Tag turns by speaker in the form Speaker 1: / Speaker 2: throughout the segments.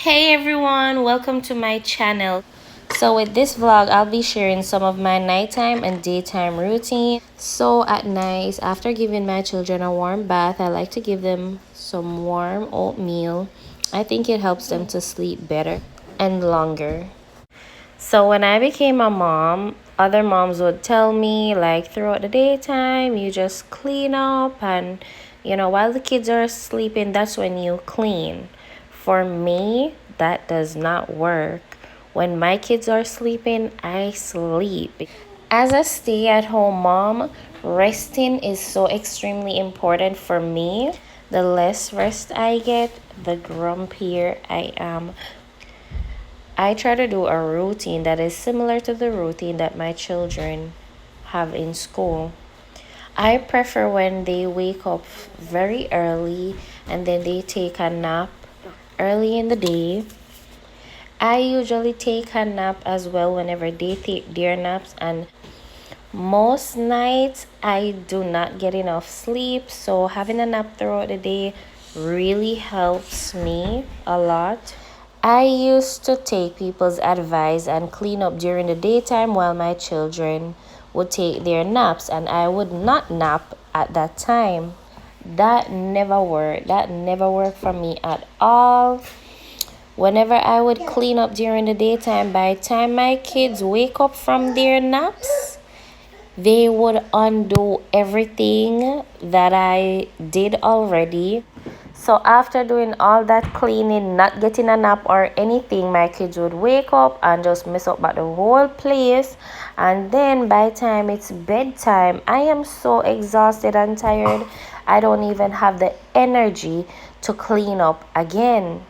Speaker 1: Hey everyone, welcome to my channel. So with this vlog, I'll be sharing some of my nighttime and daytime routine. So at night, after giving my children a warm bath, I like to give them some warm oatmeal. I think it helps them to sleep better and longer. So when I became a mom, other moms would tell me like throughout the daytime, you just clean up and while the kids are sleeping, that's when you clean. For me, that does not work. When my kids are sleeping, I sleep. As a stay-at-home mom, resting is so extremely important for me. The less rest I get, the grumpier I am. I try to do a routine that is similar to the routine that my children have in school. I prefer when they wake up very early and then they take a nap early in the day. I usually take a nap as well whenever they take their naps, and most nights I do not get enough sleep, so having a nap throughout the day really helps me a lot. I used to take people's advice and clean up during the daytime while my children would take their naps, and I would not nap at that time. That never worked. That never worked for me at all. Whenever I would clean up during the daytime, by the time my kids wake up from their naps, they would undo everything that I did already. So after doing all that cleaning, not getting a nap or anything, my kids would wake up and just mess up about the whole place. And then by the time it's bedtime, I am so exhausted and tired. I don't even have the energy to clean up again.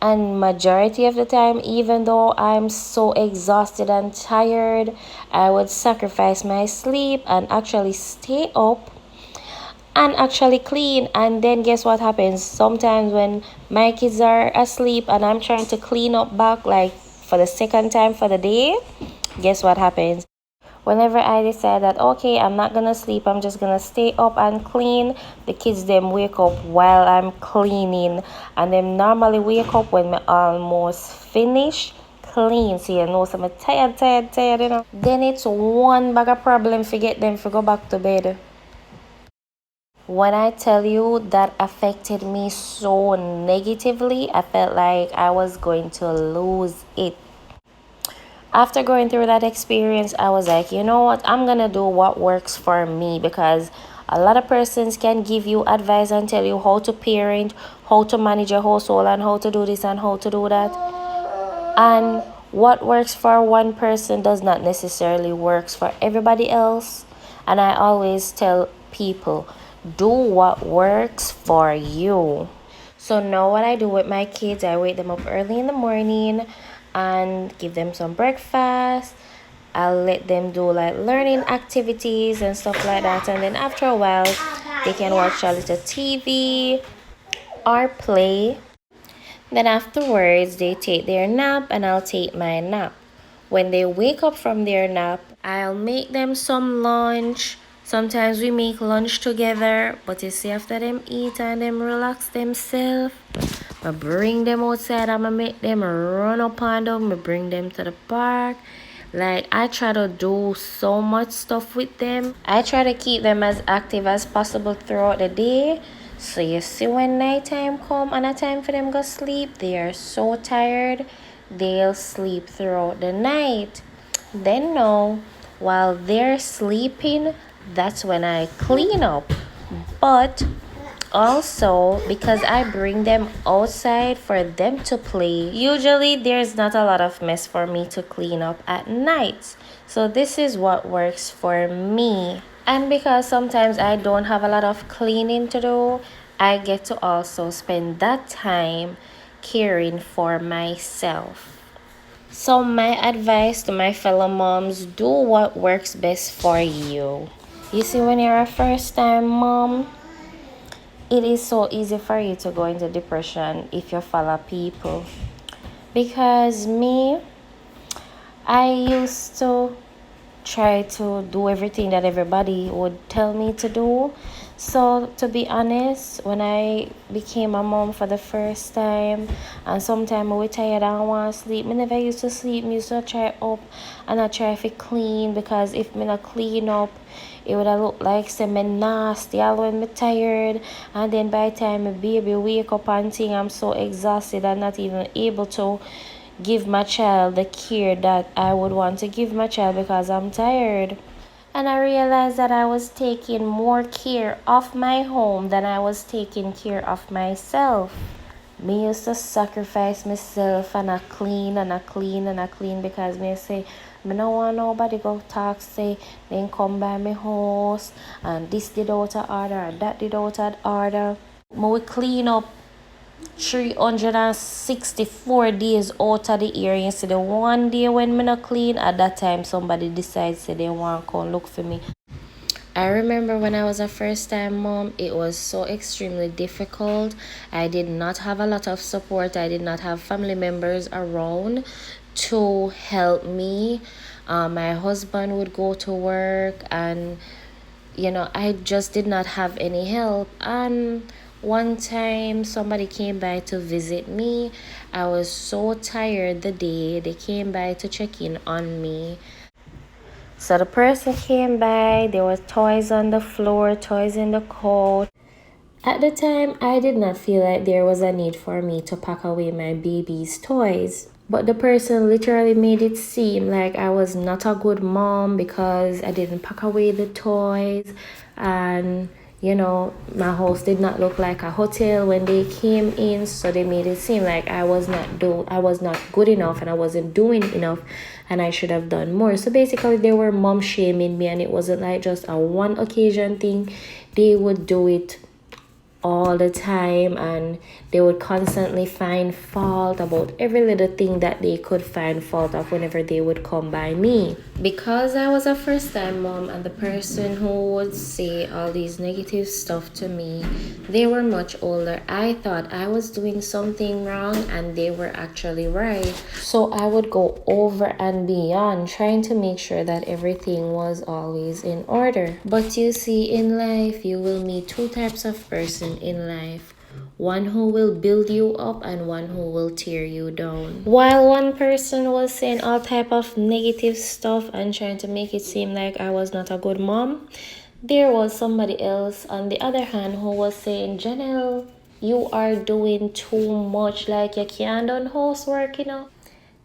Speaker 1: And majority of the time, even though I'm so exhausted and tired, I would sacrifice my sleep and actually stay up and actually clean. And then guess what happens? Sometimes when my kids are asleep and I'm trying to clean up back like for the second time for the day, guess what happens? Whenever I decide that okay, I'm not gonna sleep, I'm just gonna stay up and clean, the kids them wake up while I'm cleaning, and them normally wake up when me almost finish clean. So so I'm tired. Then it's one bag of problem to get them to go back to bed. When I tell you that affected me so negatively, I felt like I was going to lose it. After going through that experience, I was like, you know what? I'm going to do what works for me, because a lot of persons can give you advice and tell you how to parent, how to manage your household, and how to do this and how to do that. And what works for one person does not necessarily works for everybody else. And I always tell people, do what works for you. So now what I do with my kids, I wake them up early in the morning and give them some breakfast. I'll let them do like learning activities and stuff like that, and then after a while they can watch a little TV or play. Then afterwards they take their nap and I'll take my nap. When they wake up from their nap, I'll make them some lunch. Sometimes we make lunch together, but you see, after them eat and them relax themselves, I bring them outside. I'ma make them run up and down. I bring them to the park. Like, I try to do so much stuff with them. I try to keep them as active as possible throughout the day. So you see, when nighttime come and a time for them go sleep, they are so tired, they'll sleep throughout the night. Then now, while they're sleeping, that's when I clean up. But also, because I bring them outside for them to play, usually there's not a lot of mess for me to clean up at night. So this is what works for me. And because sometimes I don't have a lot of cleaning to do, I get to also spend that time caring for myself. So my advice to my fellow moms, do what works best for you. You see, when you're a first time mom, it is so easy for you to go into depression if you follow people. Because me, I used to try to do everything that everybody would tell me to do. So to be honest, when I became a mom for the first time, and sometimes I was tired and I want to sleep, I never used to sleep. I used to try up and I try to clean, because if I not clean up, it would have looked like say me nasty all when me tired. And then by the time my baby wake up and thing, I'm so exhausted and not even able to give my child the care that I would want to give my child because I'm tired. And I realized that I was taking more care of my home than I was taking care of myself. Me used to sacrifice myself and I clean and I clean and I clean, because me say me no want nobody go talk say then come by my house and this did out of order or that did out of order. Me we clean up 364 days out of the year. Instead of one day when me not clean, at that time somebody decides that they want to come look for me. I remember when I was a first time mom, it was so extremely difficult. I did not have a lot of support. I did not have family members around to help me. My husband would go to work, and I just did not have any help. And one time somebody came by to visit me. I was so tired the day they came by to check in on me. So the person came by, there were toys on the floor, toys in the couch. At the time, I did not feel like there was a need for me to pack away my baby's toys. But the person literally made it seem like I was not a good mom because I didn't pack away the toys. And my house did not look like a hotel when they came in, so they made it seem like I was not good enough and I wasn't doing enough and I should have done more. So basically they were mom shaming me, and it wasn't like just a one occasion thing. They would do it all the time, and they would constantly find fault about every little thing that they could find fault of whenever they would come by me. Because I was a first time mom, and the person who would say all these negative stuff to me, they were much older, I thought I was doing something wrong and they were actually right. So I would go over and beyond trying to make sure that everything was always in order. But you see, in life you will meet two types of person in life: one who will build you up and one who will tear you down. While one person was saying all type of negative stuff and trying to make it seem like I was not a good mom, there was somebody else on the other hand who was saying, Janelle, you are doing too much, like you can't do housework.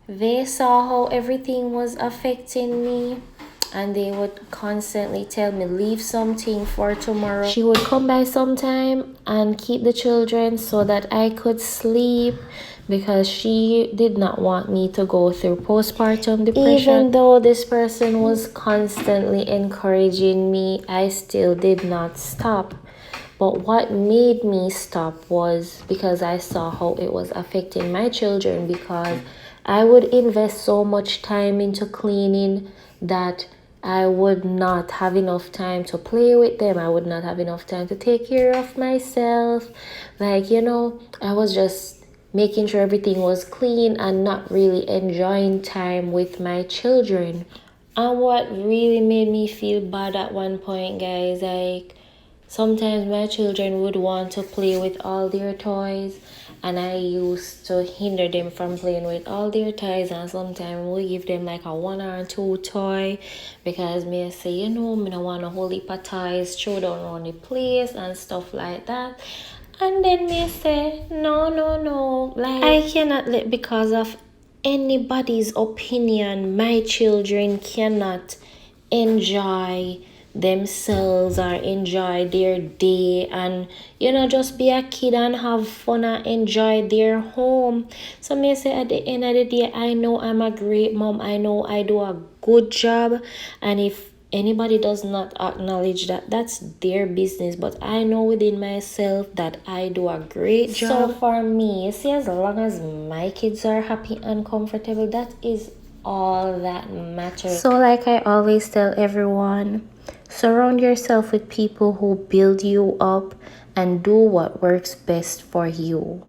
Speaker 1: They saw how everything was affecting me, and they would constantly tell me leave something for tomorrow. She would come by sometime and keep the children so that I could sleep, because she did not want me to go through postpartum depression. Even though this person was constantly encouraging me, I still did not stop. But what made me stop was because I saw how it was affecting my children, because I would invest so much time into cleaning that I would not have enough time to play with them. I would not have enough time to take care of myself. I was just making sure everything was clean and not really enjoying time with my children. And what really made me feel bad at one point, guys, sometimes my children would want to play with all their toys, and I used to hinder them from playing with all their toys, and sometimes we give them like a one or two toy, because me say, me don't want to hold heap of toys, throw down around the place and stuff like that. And then me say, no, like I cannot let, because of anybody's opinion, my children cannot enjoy themselves or enjoy their day and just be a kid and have fun and enjoy their home. So me say, at the end of the day, I know I'm a great mom, I know I do a good job, and if anybody does not acknowledge that, that's their business. But I know within myself that I do a great job. So for me, see, as long as my kids are happy and comfortable, that is all that matters. So like I always tell everyone, surround yourself with people who build you up and do what works best for you.